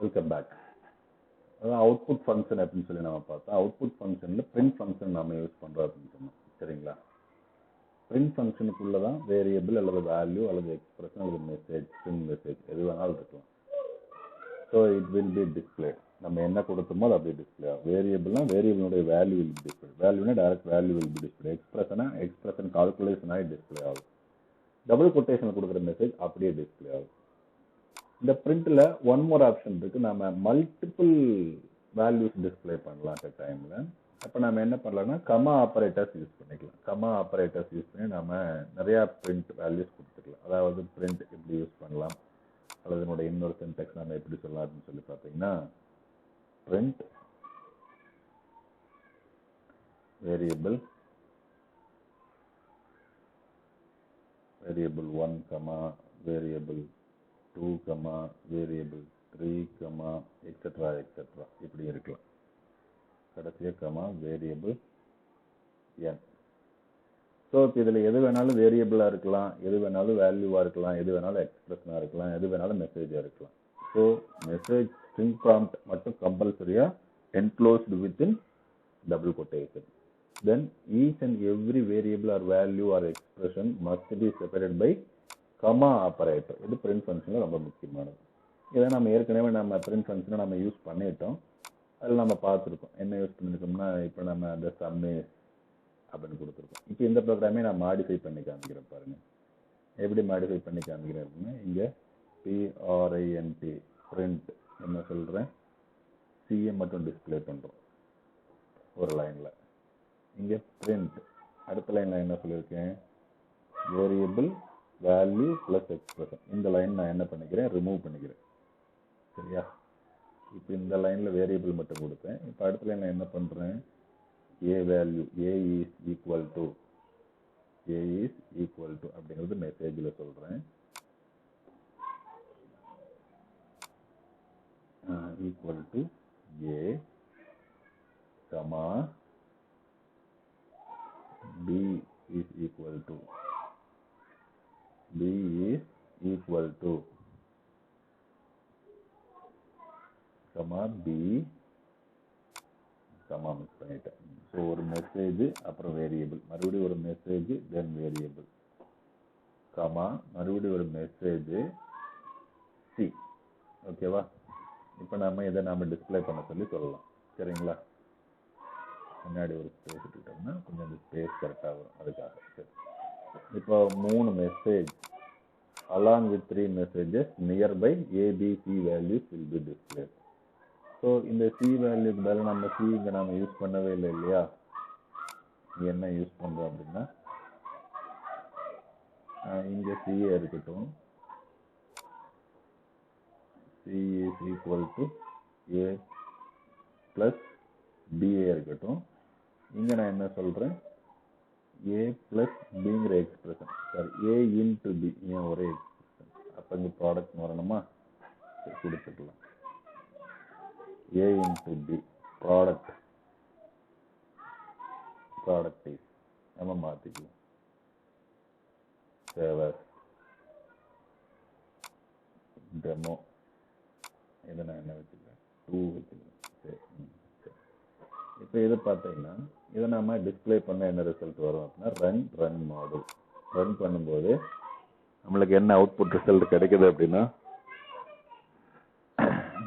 Welcome back. அதான் output function அப்படின்னு சொல்லி நம்ம பார்த்தோம். அவுட்புட் ஃபங்க்ஷனில் பிரிண்ட் ஃபங்க்ஷன் நம்ம யூஸ் பண்ணுறோம் அப்படின்னு சொன்னோம். சரிங்களா? பிரிண்ட் ஃபங்க்ஷனுக்குள்ளே தான் வேரியபிள் அல்லது வேல்யூ அல்லது எக்ஸ்பிரஷன் அல்லது மெசேஜ், ஸ்ட்ரிங் மெசேஜ் எது வேணாலும் இருக்கலாம். So it will be display. நம்ம என்ன கொடுத்தோமோ அது அப்படியே டிஸ்பிளே ஆகும். வேரியபிள்னா வேரியபிளுடைய வேல்யூ வில் பி டிஸ்பிளே. வேல்யூனா direct value will be display. எக்ஸ்பிரஷனா எக்ஸ்பிரஷன் கால்குலேஷன் ஆகி டிஸ்பிளே ஆகும். டபுள் கொட்டேஷன் கொடுக்குற மெசேஜ் அப்படியே டிஸ்பிளே ஆகும். இந்த பிரிண்ட்ல ஒன் மோர் ஆப்ஷன் இருக்கு. நம்ம மல்டிபிள் வேல்யூஸ் டிஸ்பிளே பண்ணலாம் அந்த டைம்ல. அப்போ நம்ம என்ன பண்ணலாம்னா கமா ஆப்பரேட்டர்ஸ் யூஸ் பண்ணிக்கலாம். கமா ஆப்பரேட்டர்ஸ் யூஸ் பண்ணி நம்ம நிறைய பிரிண்ட் வேல்யூஸ் கொடுத்துக்கலாம். அதாவது பிரிண்ட் எப்படி யூஸ் பண்ணலாம் அல்லது என்னோட இன்னொரு சின்டெக்ஸ் நம்ம எப்படி சொல்லலாம் அப்படின்னு சொல்லி பார்த்தீங்கன்னா print variable 1 comma variable 2 comma variable 3 comma etcetera etcetera இப்படி இருக்கலாம். கடைசியாக கமா வேரியபிள் n. ஸோ இதில் எது வேணாலும் வேரியபிளாக இருக்கலாம், எது வேணாலும் வேல்யூவாக இருக்கலாம், எது வேணாலும் எக்ஸ்பிரஷனாக இருக்கலாம், எது வேணாலும் மெசேஜாக இருக்கலாம். ஸோ மெசேஜ் ஸ்ட்ரிங் ப்ராம்ப்ட் மட்டும் கம்பல்சரியாக enclosed within double quotation. Then each and every variable or value or expression must be separated by comma operator. இது print functionல ரொம்ப முக்கியமானது. இதை நம்ம ஏற்கனவே நம்ம print functionல நம்ம யூஸ் பண்ணிட்டோம். அதில் நம்ம பார்த்துருக்கோம். என்ன யூஸ் பண்ணிருக்கோம்னா இப்போ நம்ம அந்த சம்மே அப்படின்னு கொடுத்துருக்கோம். இப்போ இந்த ப்ரோக்ராமே நான் மாடிஃபை பண்ணி காமிக்கிறேன் பாருங்க. எப்படி மாடிஃபை பண்ணி காமிக்கிறேன் அப்படின்னா இங்கே print print என்ன சொல்கிறேன், சிஏ மட்டும் டிஸ்பிளே பண்ணுறோம் ஒரு லைனில். இங்கே பிரிண்ட் அடுத்த லைனில் என்ன சொல்லியிருக்கேன், வேரியபிள் வேல்யூ ப்ளஸ் எக்ஸ்பிரஷன். இந்த லைன் நான் என்ன பண்ணிக்கிறேன், ரிமூவ் பண்ணிக்கிறேன். சரியா? இப்போ இந்த லைனில் வேரியபிள் மட்டும் கொடுத்தேன். இப்போ அடுத்த லைனில் என்ன பண்ணுறேன், A value A is equal to அப்படிங்கிறது மெசேஜில் சொல்கிறேன். Equal to A comma B is equal to comma B comma miss பண்ணிட்டேன். ஸோ ஒரு மெசேஜ் அப்புறம் வேரியபிள், மறுபடியும் ஒரு மெசேஜ் தென் வேரியபிள் கமா மறுபடியும் ஒரு மெசேஜ் சி. ஓகேவா? இப்போ நம்ம இதை நம்ம டிஸ்பிளே பண்ண சொல்லலாம். சரிங்களா? முன்னாடி ஒரு ஸ்பேஸ் விட்டுட்டோம்னா கொஞ்சம் அந்த ஸ்பேஸ் கரெக்டாக வரும், அதுக்காக. சரி, இப்போ 3 message along with 3 messages nearby ABC values will be display. So இந்த சி வேல்யூக்கு மேலே நம்ம சி இங்கே நம்ம யூஸ் பண்ணவே இல்லை இல்லையா? இங்கே என்ன யூஸ் பண்ணுறோம் அப்படின்னா இங்கே சிஏ இருக்கட்டும், C is equal to A plus BA இருக்கட்டும். இங்கே நான் என்ன சொல்கிறேன், ஏ ப்ளஸ் பிங்கிற expression, sorry A into B, ஏன் ஒரே எக்ஸ்பிரஷன், அப்போ இங்கே ப்ராடக்ட் வரணுமா, கொடுத்துக்கலாம். A into B product is நம்ம மாற்றிக்கலாம். சேவஸ் டெமோ இதை நான் என்ன வச்சுக்கிறேன், 2 வச்சுக்கிறேன். சரி, இப்போ இது பார்த்தீங்கன்னா இதை நம்ம டிஸ்பிளே பண்ண என்ன ரிசல்ட் வரும் அப்படின்னா ரன் மாடல். ரன் பண்ணும்போது நம்மளுக்கு என்ன அவுட்புட் ரிசல்ட் கிடைக்குது அப்படின்னா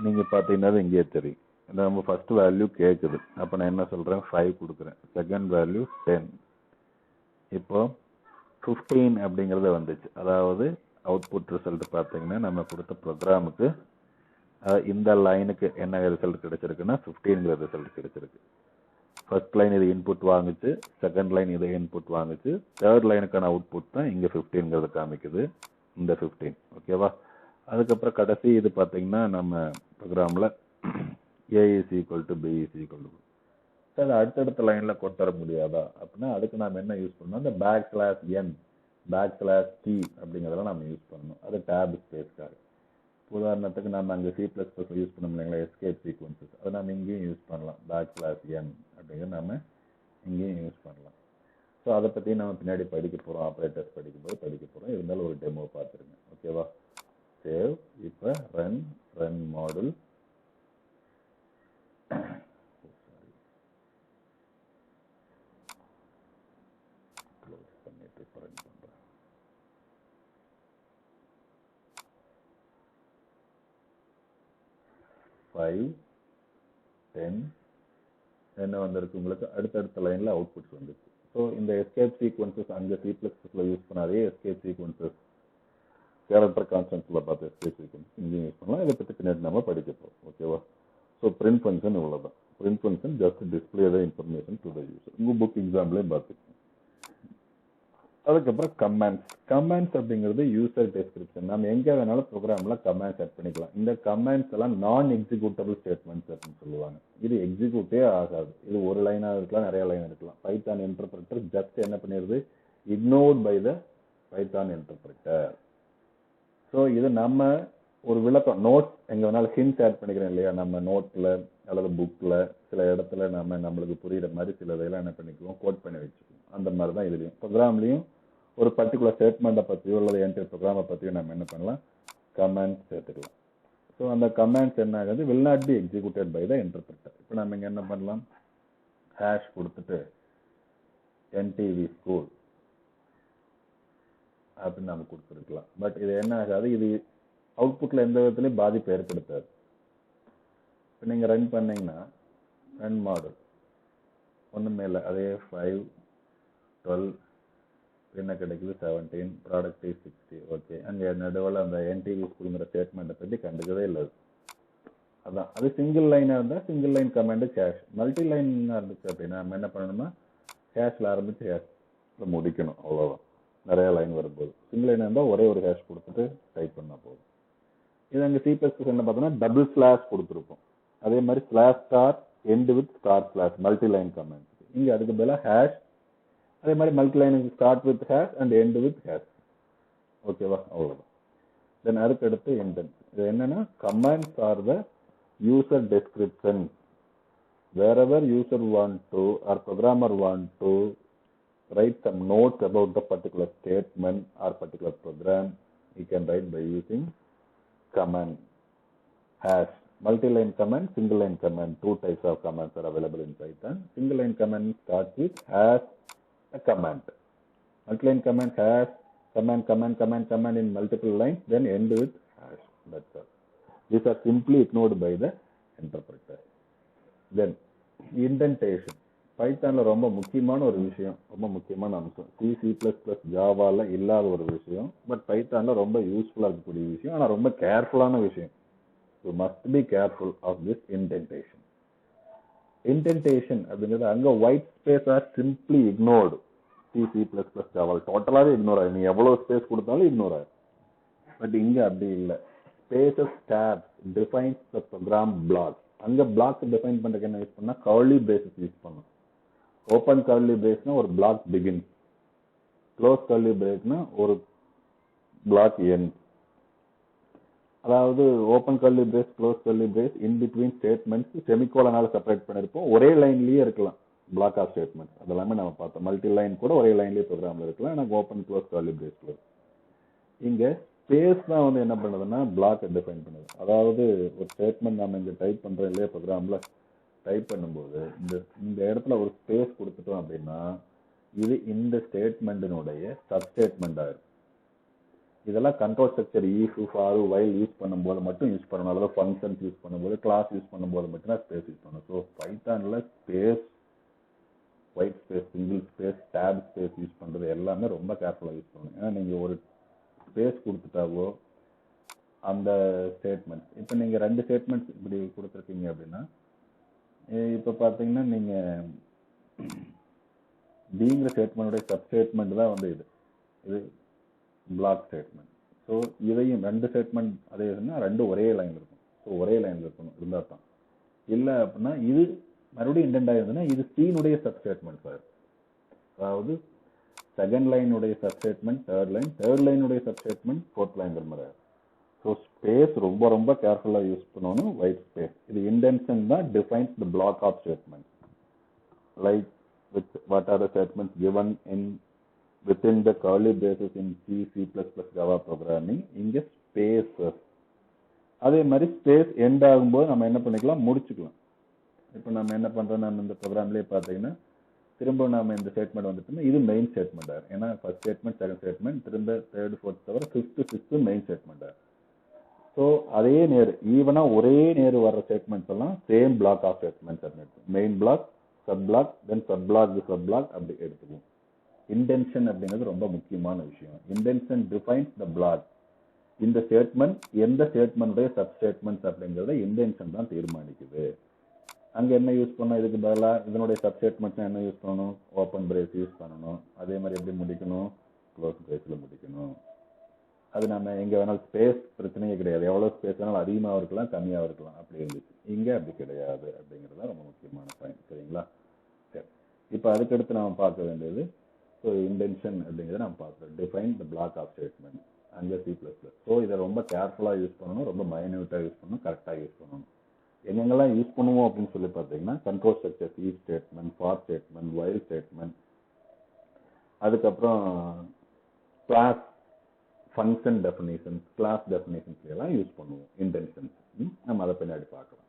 நீங்கள் பார்த்தீங்கன்னா இங்கேயே தெரியும். நம்ம ஃபர்ஸ்ட் வேல்யூ கேட்குது. அப்போ நான் என்ன சொல்கிறேன், 5 கொடுக்குறேன். Second value 10. இப்போ 15 அப்படிங்கிறது வந்துச்சு. அதாவது அவுட்புட் ரிசல்ட் பார்த்தீங்கன்னா நம்ம கொடுத்த ப்ரோக்ராமுக்கு இந்த லைனுக்கு என்ன ரிசல்ட் கிடைச்சிருக்குன்னா 15ங்கிற ரிசல்ட் கிடைச்சிருக்கு. ஃபர்ஸ்ட் லைன் இது இன்புட் வாங்குச்சு, செகண்ட் லைன் இது இன்புட் வாங்குச்சு, தேர்ட் லைனுக்கான அவுட்புட் தான் இங்கே 15ங்கிறது காமிக்குது, இந்த 15. ஓகேவா? அதுக்கப்புறம் கடைசி இது பார்த்தீங்கன்னா நம்ம ப்ரோக்ராமில் A is equal to B is equal to. Sir அடுத்தடுத்த லைனில் கொண்டு வர முடியாதா அப்படின்னா அதுக்கு நாம் என்ன யூஸ் பண்ணோம், அந்த \n \t அப்படிங்கிறதெல்லாம் நம்ம யூஸ் பண்ணணும். அது டேப் ஸ்பேஸ்க்காக. உதாரணத்துக்கு நம்ம அங்கே C++ யூஸ் பண்ணோம் இல்லைங்களா, எஸ்கேப் சீக்வன்சஸ், அதை நம்ம இங்கேயும் யூஸ் பண்ணலாம். \n அப்படிங்கிறது நம்ம இங்கேயும் யூஸ் பண்ணலாம். ஸோ அதை பற்றி நம்ம பின்னாடி படிக்க போகிறோம், ஆப்ரேட்டர்ஸ் படிக்கும்போது படிக்க போகிறோம். இருந்தாலும் ஒரு டெமோ பார்த்துருங்க. ஓகேவா? சேவ். இப்போ ரன் மாடல் 5, 10 என்ன வந்திருக்கு உங்களுக்கு அடுத்தடுத்த லைன்ல அவுட்புட்ஸ் வந்துருக்கு. ஸோ இந்த எஸ்கேப் சீக்வன்சஸ் அங்கே C++ல யூஸ் பண்ணாதே எஸ்கேப் சீக்வன்சஸ் கேரக்டர் கான்ஸ்டன்ட்ஸில் பார்த்து எஸ்கேப் சீக்வன்ஸ் இங்கேயும் யூஸ் பண்ணலாம். இதை பற்றி பின்னாடி நம்ம படிக்க போகிறோம். ஓகேவா? ஸோ பிரிண்ட் ஃபங்க்ஷன் இவ்வளோதான். Print function just display the information to the user. உங்கள் புக் எக்ஸாம்லேயும் பார்த்துக்கோங்க. அதுக்கப்புறம் கமாண்ட்ஸ் அப்படிங்கிறது யூசர் டெஸ்கிரிப்ஷன். நம்ம எங்கே வேணாலும் ப்ரோக்ராமில் கமாண்ட்ஸ் செட் பண்ணிக்கலாம். இந்த கமாண்ட்ஸ் எல்லாம் நான் எக்ஸிக்யூட்டபிள் ஸ்டேட்மெண்ட்ஸ் அப்படின்னு சொல்லுவாங்க. இது எக்ஸிக்யூட்டே ஆகாது. இது ஒரு லைனாக இருக்கலாம், நிறைய லைன் இருக்கலாம். பைத்தான் இன்டர்பிரட்டர் ஜஸ்ட் என்ன பண்ணிடுது, ignored by the Python interpreter. So இது நம்ம ஒரு விளக்கம் நோட்ஸ் எங்கே வேணாலும் ஹிண்ட்ஸ் ஆட் பண்ணிக்கிறோம் இல்லையா, நம்ம நோட்டில் அல்லது புக்கில் சில இடத்துல நம்மளுக்கு புரியுற மாதிரி சில இதெல்லாம் என்ன பண்ணிக்குவோம், கோட் பண்ணி வச்சுக்குவோம். அந்த மாதிரி தான் இதுலையும் ப்ரோக்ராம்லையும் ஒரு பர்டிகுலர் ஸ்டேட்மெண்ட்டை பற்றியோ அல்லது என்டையர் ப்ரோக்ராமை பற்றியோ நம்ம என்ன பண்ணலாம், கமாண்ட்ஸ் சேர்த்துக்கலாம். ஸோ அந்த கமாண்ட்ஸ் என்ன ஆகுது, will not be executed by the interpreter. இப்போ நம்ம இங்கே என்ன பண்ணலாம், ஹேஷ் கொடுத்துட்டு என்டிவி ஸ்கூல் அப்படின்னு நம்ம கொடுத்துருக்கலாம். பட் இது என்ன ஆகாது, இது அவுட்புட்டில் எந்த விதத்துலையும் பாதிப்பு ஏற்படுத்தாது. இப்போ நீங்கள் ரன் பண்ணீங்கன்னா ரன் மாடல் ஒன்றுமே இல்லை, அதே 5, 12 என்ன கிடைக்குது 17, ப்ராடக்ட் 60. ஓகே, அங்கே நடுவில் அந்த என்டிவி ஸ்கூலுங்கிற ஸ்டேட்மெண்ட்டை பற்றி கண்டுக்கவே இல்லை. அதான் அது சிங்கிள் லைனாக இருந்தால் single line command cash, multi லைனாக இருந்துச்சு அப்படின்னா நம்ம என்ன பண்ணணும்னா கேஷில் ஆரம்பித்து கேஷில் முடிக்கணும். அவ்வளோதான். நிறைய லைன் வரும்போது சிங்கிள் லைனாக இருந்தால் ஒரே ஒரு கேஷ் கொடுத்துட்டு டைப் பண்ணால் போதும். இது அங்கே C++ என்ன பார்த்தோம்னா டபுள் ஸ்லாஷ் கொடுத்துருப்போம். அதே மாதிரி slash star end with star slash multi line command. இங்கே அதுக்கு பதிலாக ஹேஷ், அதே மாதிரி multi line start with hash and end with hash. ஓகேவா? அவ்வளோதான். தென் அதுக்கடுத்து இன்டென்ட். இது என்னன்னா commands R the user description. wherever user want to or programmer want to write some notes about the particular statement or particular program, he can write by using command. Hash, multi-line command, single-line command. Two types of commands are available in Python. Single-line command starts with hash a command. Multi-line command hash command in multiple lines, then end with hash. That's all. These are simply ignored by the interpreter. Then indentation. பைத்தான்ல ரொம்ப முக்கியமான ஒரு விஷயம், ரொம்ப முக்கியமான அம்சம். C++, ஜாவால இல்லாத ஒரு விஷயம், பட் பைத்தான்ல ரொம்ப யூஸ்ஃபுல்லா இருக்கக்கூடிய விஷயம், ஆனால் ரொம்ப கேர்ஃபுல்லான விஷயம். You must be careful of this indentation. Indentation அப்படிங்கிறது அங்கே white space are simply ignored. C++, ஜாவால் டோட்டலாகவே இக்னோர் ஆகும். நீ எவ்வளோ ஸ்பேஸ் கொடுத்தாலும் இக்னோர் ஆகும். பட் இங்கே அப்படி இல்லை. Spaces tabs defines the program block. அங்கே பிளாக் டிஃபைன் பண்ணுறதுக்கு என்ன யூஸ் பண்ணால் கர்லி பிரேசஸ் யூஸ் பண்ணணும். ஓப்பன் கர்லி பிரேஸ்னா ஒரு பிளாக் பிகின், க்ளோஸ் கர்லி பிரேஸ்னா ஒரு பிளாக் எண்ட். அதாவது open curly brace, close curly brace, in between statements செமிகோலனால செப்பரேட் பண்ணிருப்போம். ஒரே லைன்லயே இருக்கலாம் பிளாக் ஆஃப் ஸ்டேட்மெண்ட். அதெல்லாமே நம்ம பார்த்தோம். மல்டி லைன் கூட ஒரே லைன்லயே ப்ரோக்ராம்ல இருக்கலாம். எனக்கு ஓப்பன் க்ளோஸ் கர்லி பிரேஸ்ல இங்க ஸ்பேஸ் தான் வந்து என்ன பண்ணுதுன்னா பிளாக் டிஃபைன் பண்ணுது. அதாவது ஒரு ஸ்டேட்மெண்ட் நம்ம இங்க டைப் பண்றோம் இல்லையா, ப்ரோக்ராம்ல டைப் பண்ணும்போது இந்த இடத்துல ஒரு ஸ்பேஸ் கொடுத்துட்டோம் அப்படின்னா இது இந்த ஸ்டேட்மெண்ட்டினுடைய சப்ஸ்டேட்மெண்ட் ஆயிரும். இதெல்லாம் control structure if, for, while use பண்ணும்போது மட்டும் யூஸ் பண்ணணும். அதாவது ஃபங்க்ஷன்ஸ் யூஸ் பண்ணும்போது, கிளாஸ் யூஸ் பண்ணும்போது மட்டும் தான் ஸ்பேஸ் யூஸ் பண்ணணும். ஸோ பைத்தான்ல space, white space, single space, tab space use பண்ணுறது எல்லாமே ரொம்ப கேர்ஃபுல்லாக யூஸ் பண்ணணும். ஏன்னா நீங்கள் ஒரு ஸ்பேஸ் கொடுத்துட்டாவோ அந்த ஸ்டேட்மெண்ட், இப்போ நீங்கள் 2 ஸ்டேட்மெண்ட்ஸ் இப்படி கொடுத்துருக்கீங்க அப்படின்னா, இப்போ பார்த்தீங்கன்னா நீங்கள் டிங்கிற ஸ்டேட்மெண்ட்டுடைய சப் ஸ்டேட்மெண்ட் தான் வந்து இது பிளாக் ஸ்டேட்மெண்ட். ஸோ இதையும் 2 ஸ்டேட்மெண்ட் அதே இதுன்னா 2 ஒரே லைன் இருக்கும். ஸோ ஒரே லைனில் இருக்கணும், இருந்தால் தான். இல்லை அப்படின்னா இது மறுபடியும் இன்டென்ட் ஆகிருந்ததுன்னா இது சீனுடைய சப் ஸ்டேட்மெண்ட் சார். அதாவது செகண்ட் லைனுடைய சப் ஸ்டேட்மெண்ட் தேர்ட் லைனுடைய சப் ஸ்டேட்மெண்ட் ஃபோர்த் லைன் மாதிரி. ஸோ ஸ்பேஸ் ரொம்ப ரொம்ப கேர்ஃபுல்லாக யூஸ் பண்ணணும். ஒயிட் ஸ்பேஸ் இது இன்டென்ஷன் தான் defines the block of statement. Like with what are the statements given in within the curly braces in C++, Java programming. இங்கே ஸ்பேசஸ். அதே மாதிரி ஸ்பேஸ் எண்ட் ஆகும்போது நம்ம என்ன பண்ணிக்கலாம், முடிச்சுக்கலாம். இப்போ நம்ம என்ன பண்ணுறோம், நம்ம இந்த ப்ரோக்ராம்லேயே பார்த்தீங்கன்னா திரும்ப நம்ம இந்த ஸ்டேட்மெண்ட் வந்துட்டோம்னா இது மெயின் ஸ்டேட்மெண்ட் ஆகும். ஏன்னா ஃபர்ஸ்ட் ஸ்டேட்மெண்ட், செகண்ட் ஸ்டேட்மெண்ட், திரும்ப தேர்ட், ஃபோர்த் தவிர 5th, 6th மெயின் ஸ்டேட்மெண்ட் ஆகும். ஸோ ஸோ அதே நேர் ஈவனா ஒரே நேர் வர்ற ஸ்டேட்மெண்ட்ஸ் எல்லாம் சேம் பிளாக் ஆஃப் ஸ்டேட்மெண்ட்ஸ் அப்படின்னு main block, sub block, then sub block அப்படி எடுத்துக்குவோம். இன்டென்ஷன் அப்படிங்கிறது ரொம்ப முக்கியமான விஷயம். Intention defines the block. இந்த ஸ்டேட்மெண்ட் எந்த ஸ்டேட்மெண்ட்டுடைய சப் ஸ்டேட்மெண்ட்ஸ் அப்படிங்கிறத இன்டென்ஷன் தான் தீர்மானிக்குது. அங்கே என்ன யூஸ் பண்ணணும், இதுக்கு பதிலாக இதனுடைய சப் ஸ்டேட்மெண்ட்ஸ் என்ன யூஸ் பண்ணணும், ஓப்பன் பிரேஸ் யூஸ் பண்ணணும். அதே மாதிரி எப்படி முடிக்கணும், க்ளோஸ் பிரேஸில் முடிக்கணும். அது நம்ம எங்கே வேணாலும் ஸ்பேஸ் பிரச்சனையே கிடையாது. எவ்வளோ ஸ்பேஸ் வேணாலும் அதிகமாக இருக்கலாம், கம்மியாக இருக்கலாம், அப்படி இருந்துச்சு. இங்கே அப்படி கிடையாது அப்படிங்கிறது தான் ரொம்ப முக்கியமான பாயிண்ட். சரிங்களா? சரி, இப்போ அதுக்கடுத்து நம்ம பார்க்க வேண்டியது ஸோ இன்டென்ஷன் அப்படிங்கிறத நம்ம பார்க்குறோம். Define the block of statement அங்கே C++. ஸோ இதை ரொம்ப கேர்ஃபுல்லாக யூஸ் பண்ணணும், ரொம்ப மைன்யூட்டாக யூஸ் பண்ணணும், கரெக்டாக யூஸ் பண்ணணும். எங்கெங்கெல்லாம் யூஸ் பண்ணுவோம் அப்படின்னு சொல்லி பார்த்தீங்கன்னா control structure, if statement, for statement, while statement, அதுக்கப்புறம் class function definitions, class definitions எல்லாம் யூஸ் பண்ணுவோம் இன்டென்ஷன்ஸ். நம்ம அதை பின்னாடி பார்க்கலாம்.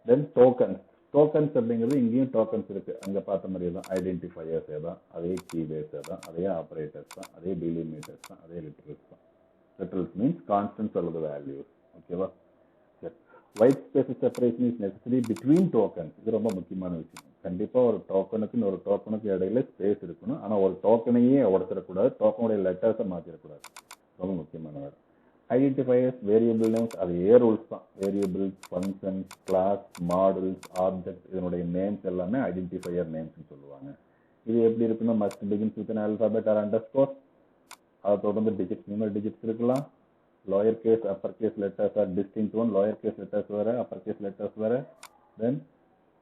தென் டோக்கன்ஸ். டோக்கன்ஸ் அப்படிங்கிறது இங்கேயும் டோக்கன்ஸ் இருக்கு. அங்கே பார்த்த மாதிரி தான் ஐடென்டிஃபையர்ஸ் தான், அதே கீவேர்ட்ஸ் தான், அதே ஆப்ரேட்டர்ஸ் தான், அதே டிலிமிட்டர்ஸ் தான், அதே லிட்டரல்ஸ் தான். லிட்டரல்ஸ் மீன்ஸ் கான்ஸ்டன்ஸ் அல்லது வேல்யூஸ். ஓகேவா? சரி, white space separation is necessary between tokens. இது ரொம்ப முக்கியமான விஷயம். கண்டிப்பாக ஒரு டோக்கனுக்கு ஒரு டோக்கனுக்கு இடையில ஸ்பேஸ் இருக்கணும். ஆனால் ஒரு டோக்கனையே உடச்சிடக்கூடாது, டோக்கனுடைய லெட்டர்ஸை மாற்றிடக்கூடாது. ரொம்ப முக்கியமான வேலை. ஐடென்டிஃபையர்ஸ், வேரியபிள் நேம்ஸ், அது ரூல்ஸ் தான். Variables, functions, class, models, object, இதனுடைய நேம்ஸ் எல்லாமே ஐடென்டிஃபையர் நேம்ஸ்னு சொல்லுவாங்க. இது எப்படி இருக்குன்னா must begins with an alphabet or underscore. அதை தொடர்ந்து டிஜிட்ஸ், நியூமரல் டிஜிட்ஸ் இருக்கலாம். Lower case, upper case letters are distinct one. Lower case letters வேற, அப்பர் கேஸ் லெட்டர்ஸ் வேற. Then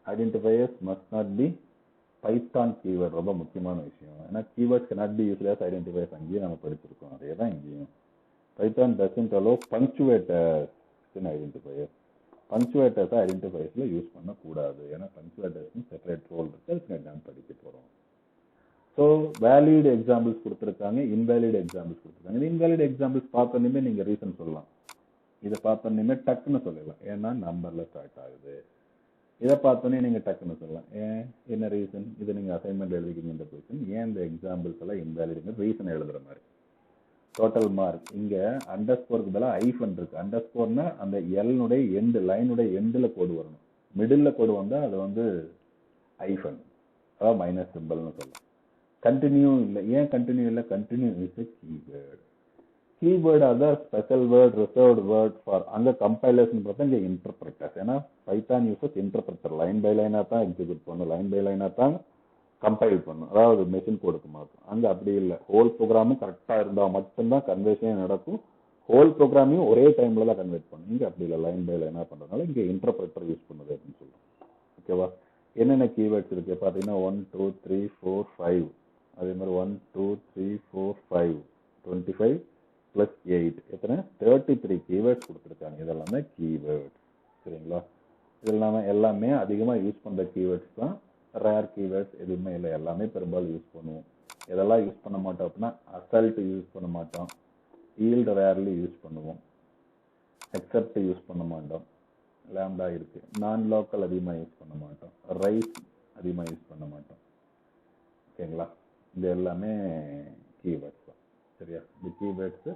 identifiers must not be Python keyword. ரொம்ப முக்கியமான விஷயம். ஏன்னா keywords cannot be used as identifiers. அங்கேயும் நம்ம படிச்சிருக்கோம், அதே தான் இங்கேயும். Python doesn't allow punctuators in identifiers. Punctuators ஐடென்டிஃபையர்ஸ்ல யூஸ் பண்ணக்கூடாது. ஏன்னா punctuators செப்பரேட் ரோல் இருக்கு. அதுக்கு நான் படிக்க போறோம். ஸோ வேலிட் எக்ஸாம்பிள்ஸ் கொடுத்துருக்காங்க, இன்வேலிட் எக்ஸாம்பிள்ஸ் கொடுத்துருக்காங்க. இந்த இன்வேலிட் எக்ஸாம்பிள்ஸ் பார்த்தோன்னே நீங்க ரீசன் சொல்லலாம். இதை பார்த்தோன்னே டக்குன்னு சொல்லலாம், ஏன்னா நம்பர்ல ஸ்டார்ட் ஆகுது. இதை பார்த்தோன்னே நீங்க டக்குன்னு சொல்லலாம், ஏன் என்ன ரீசன், இதை நீங்க அசைன்மெண்ட் எழுதிக்கிங்க இந்த கொஸ்டின், ஏன் இந்த எக்ஸாம்பிள்ஸ் எல்லாம் இன்வேலிடுங்க ரீசன் எழுதுற மாதிரி. டோட்டல் மார்க் இங்க அண்டர்ஸ்கோருக்கு பதிலாக ஐஃபன் இருக்கு. அண்டர்ஸ்கோர்னா அந்த எல்னுடைய எண்டு, லைனுடைய எண்டுல கோடு வரணும். மிடில் கோடு வந்தா அது வந்து ஐஃபன், அதாவது மைனஸ் சிம்பிள்னு சொல்லலாம். கண்டினியூ இல்லை, ஏன் கண்டினியூ இல்லை, continue is a keyword. Keyword other special word, reserved word for. அங்க கம்பைலர்ஸ் பார்த்தா இங்க இன்டர்பிரட்டர்ஸ். ஏன்னா Python uses interpreter. Line by லைனா தான் எக்ஸிக்யூட் பண்ணும், லைன் பை லைனா தான் கம்பைல் பண்ணும், அதாவது மெஷின் கோடுக்கு மாற்றும். அங்கே அப்படி இல்லை, ஹோல் ப்ரோக்ராமும் கரெக்டாக இருந்தால் மட்டும்தான் கன்வர்ஷனே நடக்கும். ஹோல் ப்ரோக்ராமையும் ஒரே டைமில் தான் கன்வெர்ட் பண்ணும். இங்கே அப்படி இல்லை, லைன் பை லைனாக பண்ணுறதுனால இங்கே இன்டர்பிரட்டர் யூஸ் பண்ணுது அப்படின்னு சொல்லுவோம். ஓகேவா? என்னென்ன கீவேர்ட்ஸ் இருக்குது பார்த்தீங்கன்னா 1 2 3 4 5. அதே மாதிரி 1 2 3 4 5 25 + 8 எத்தனை 33 கீவேர்ட்ஸ் கொடுத்துருக்காங்க. இதெல்லாமே கீவேர்ட்ஸ். சரிங்களா? இது இல்லாமல் எல்லாமே அதிகமாக யூஸ் பண்ணுற கீவேர்ட்ஸ் தான். ரேர் கீவேர்ட்ஸ் எதுவுமே இல்லை, எல்லாமே பெரும்பாலும் யூஸ் பண்ணுவோம். எதெல்லாம் யூஸ் பண்ண மாட்டோம் அப்படின்னா அசல்ட் யூஸ் பண்ண மாட்டோம், ஈல்ட் ரேர்லி யூஸ் பண்ணுவோம், எக்ஸப்ட் யூஸ் பண்ண மாட்டோம், லேம்டா இருக்கு, நான் லோக்கல் அதிகமாக யூஸ் பண்ண மாட்டோம், ரைஸ் அதிகமாக யூஸ் பண்ண மாட்டோம். ஓகேங்களா? இது எல்லாமே கீவேர்ட்ஸ் தான். சரியா? இந்த கீவேர்ட்ஸ்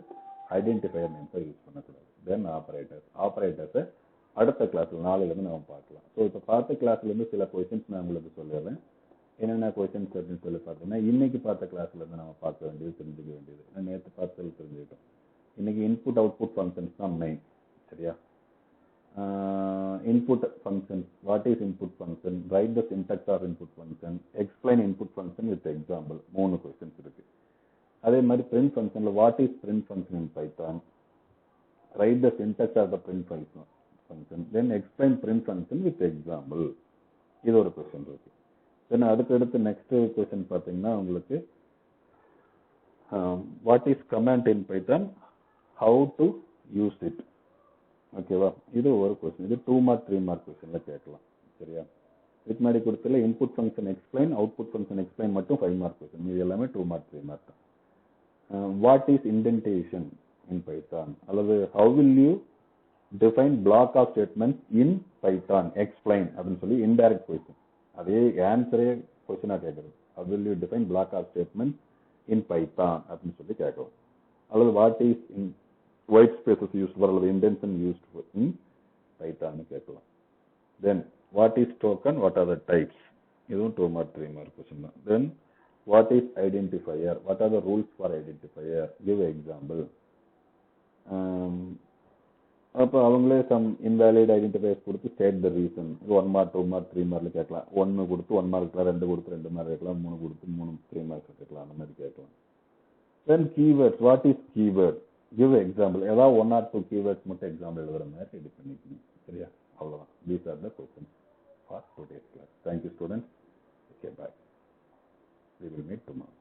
ஐடென்டிஃபையர் நேம்ஸை யூஸ் பண்ணக்கூடாது. தென் ஆப்ரேட்டர்ஸை அடுத்த கிளாஸ்ல நாளையிலேருந்து நம்ம பார்க்கலாம். ஸோ இப்போ பார்த்த கிளாஸ்லேருந்து சில கொஸ்டின்ஸ் நான் உங்களுக்கு சொல்லிடுறேன். என்னென்ன கொஸ்டின்ஸ் அப்படின்னு சொல்லி பார்த்தீங்கன்னா இன்னைக்கு பார்த்த கிளாஸ்லேருந்து நம்ம பார்க்க வேண்டியது, தெரிஞ்சுக்க வேண்டியது, நேற்று பார்த்தது தெரிஞ்சுக்கிட்டோம். இன்னைக்கு இன்புட் அவுட்புட் ஃபங்க்ஷன்ஸ் தான் மெயின். சரியா? Input functions, what is input function, write the syntax of input function, explain input function with example, 3 questions இருக்கு. அதே மாதிரி பிரிண்ட் ஃபங்க்ஷன்ல what is print function in Python, write the syntax of the print function, then explain print function with example. இது ஒரு question இருக்கு. தென் அடுத்து next question பார்த்தீங்கன்னா உங்களுக்கு what is command in Python, how to use it. ஓகேவா? இது ஒரு question. இது 2 மார்க் 3 மார்க் கொஸ்டின்ல கேட்கலாம். சரியா? இதுக்கு முன்னாடி கொடுத்தல input function explain, output function explain மட்டும் 5 மார்க் கொஸ்டின். இது எல்லாமே 2 மார்க் 3 மார்க் தான். What is indentation in Python, அல்லது how will you define block of statements in Python, explain அப்படின்னு சொல்லி indirect question. அதே ஆன்சரே கொஸ்டினா கேட்கறது. How will you define block of statements in Python அப்படின்னு சொல்லி கேட்கலாம். அல்லது what is in white space cases used for அல்லது intention used for in Python கேட்கலாம். Then what is token, what are the types? இதுவும் 2 mark 3 mark question தான். Then what is identifier, what are the rules for identifier? Give example. அப்போ அவங்களே some invalid identifiers கொடுத்து state the reason. 1 mark 2 mark 3 mark கேட்கலாம். 1 கொடுத்து 1 mark இருக்கலாம், 2 கொடுத்து 2 mark கேட்கலாம், 3 கொடுத்து 3 mark கேட்கலாம், அந்த மாதிரி கேட்கலாம். Then keywords, what is keyword? Give example. ஏதாவது 1 or 2 keywords மட்டும் எக்ஸாம்பிள் எழுதுற மாதிரி ரெடி பண்ணிக்கணும். சரியா? அவ்வளோதான். These are the questions for today's class. Thank you students. Okay, bye. We will meet tomorrow.